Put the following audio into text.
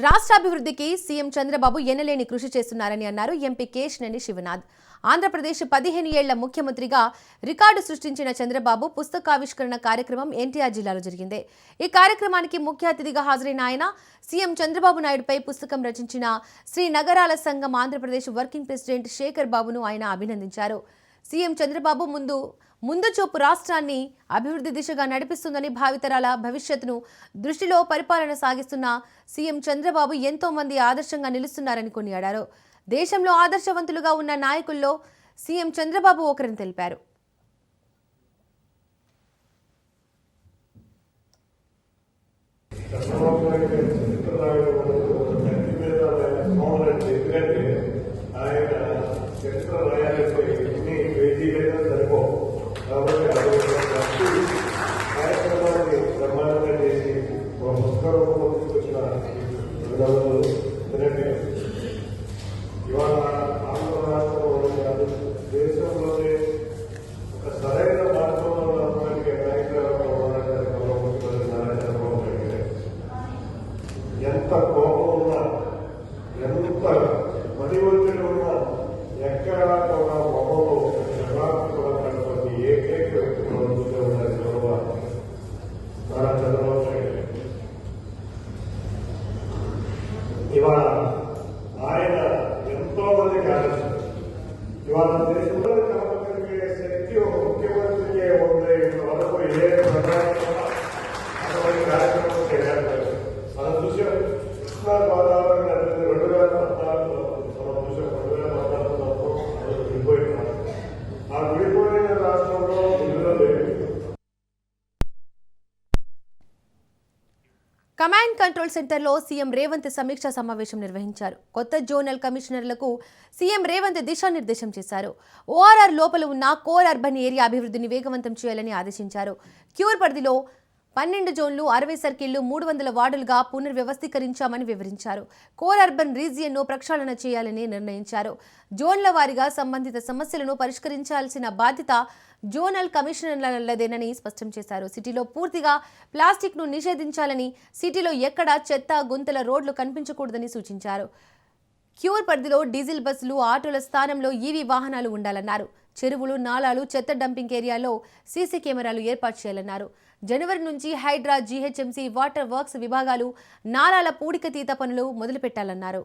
రాష్ట్ర అభివృద్ధికి సీఎం చంద్రబాబు ఎనలేని కృషి చేస్తున్నారని అన్నారు ఎంపీ కేశినేని శివనాథ్. ఆంధ్రప్రదేశ్ 15 ఏళ్ల ముఖ్యమంత్రిగా రికార్డు సృష్టించిన చంద్రబాబు పుస్తకావిష్కరణ కార్యక్రమం ఎన్టీఆర్ జిల్లాలో జరిగింది. ఈ కార్యక్రమానికి ముఖ్య అతిథిగా హాజరైన ఆయన సీఎం చంద్రబాబు నాయుడుపై పుస్తకం రచించిన శ్రీ నగరాల సంఘం ఆంధ్రప్రదేశ్ వర్కింగ్ ప్రెసిడెంట్ శేఖర్ బాబును ఆయన అభినందించారు. సీఎం చంద్రబాబు ముందు చూపు రాష్ట్రాన్ని అభివృద్ధి దిశగా నడిపిస్తుందని, భావితరాల భవిష్యత్తును దృష్టిలో పరిపాలన సాగిస్తున్న సీఎం చంద్రబాబు ఎంతో మంది ఆదర్శంగా నిలుస్తున్నారని కొనియాడారు. దేశంలో ఆదర్శవంతులుగా ఉన్న నాయకుల్లో సీఎం చంద్రబాబు ఒకరని తెలిపారు. ఇవాళ ఆంధ్ర రాష్ట్రంలో దేశంలోనే ఒక సరైన మార్గంలో ఉన్నటువంటి ఎంత కోపం ఉన్నా, ఎంత పనివంతులు ఉన్నా, ఎక్కడ కూడా మొహంలో జవాబు కూడా కనపడి ఏకైక వ్యక్తులు అందుతూ ఉన్నారు చంద్రబాబు నారా చంద్రబాబు నాయుడు. ఇవాళ ఆయన ఎంతో మందికి ఆలోచన ఇవాళ దేశంలో కనపడిగే శక్తి ఒక ముఖ్యమంత్రికి ఉంది. ఇంతవరకు ఏ ప్రధాని అటువంటి కార్యక్రమం చేయాలి. మనం చూసాం కృష్ణా గోదావరి నది 2014లో మనం చూసాం. 2014లో విడిపోయిన రాష్ట్రం, ఆ విడిపోయిన రాష్ట్రంలో నిధులు లేవు. కమాండ్ కంట్రోల్ సెంటర్లో సీఎం రేవంత్ సమీక్షా సమావేశం నిర్వహించారు. కొత్త జోనల్ కమిషనర్లకు సీఎం రేవంత్ దిశానిర్దేశం చేశారు. ఓఆర్ఆర్ లోపల ఉన్న కోర్ అర్బన్ ఏరియా అభివృద్ధిని వేగవంతం చేయాలని ఆదేశించారు. క్యూర్ పరిధిలో 12 జోన్లు, 60 సర్కిళ్లు, 300 వార్డులుగా పునర్వ్యవస్థీకరించామని వివరించారు. కోర్ అర్బన్ రీజియన్ను ప్రక్షాళన చేయాలని నిర్ణయించారు. జోన్ల వారీగా సంబంధిత సమస్యలను పరిష్కరించాల్సిన బాధ్యత జోనల్ కమిషనర్లదేనని స్పష్టం చేశారు. సిటీలో పూర్తిగా ప్లాస్టిక్ ను నిషేధించాలని, సిటీలో ఎక్కడా చెత్త, గుంతల రోడ్లు కనిపించకూడదని సూచించారు. క్యూర్ పరిధిలో డీజిల్ బస్సులు, ఆటోల స్థానంలో ఈవీ వాహనాలు ఉండాలన్నారు. చెరువులు, నాలాలు, చెత్త డంపింగ్ ఏరియాలో సీసీ కెమెరాలు ఏర్పాటు చేయాలన్నారు. జనవరి నుంచి హైడ్రా, జీహెచ్ఎంసీ, వాటర్ వర్క్స్ విభాగాలు నాలాల పూడికతీత పనులు మొదలుపెట్టాలన్నారు.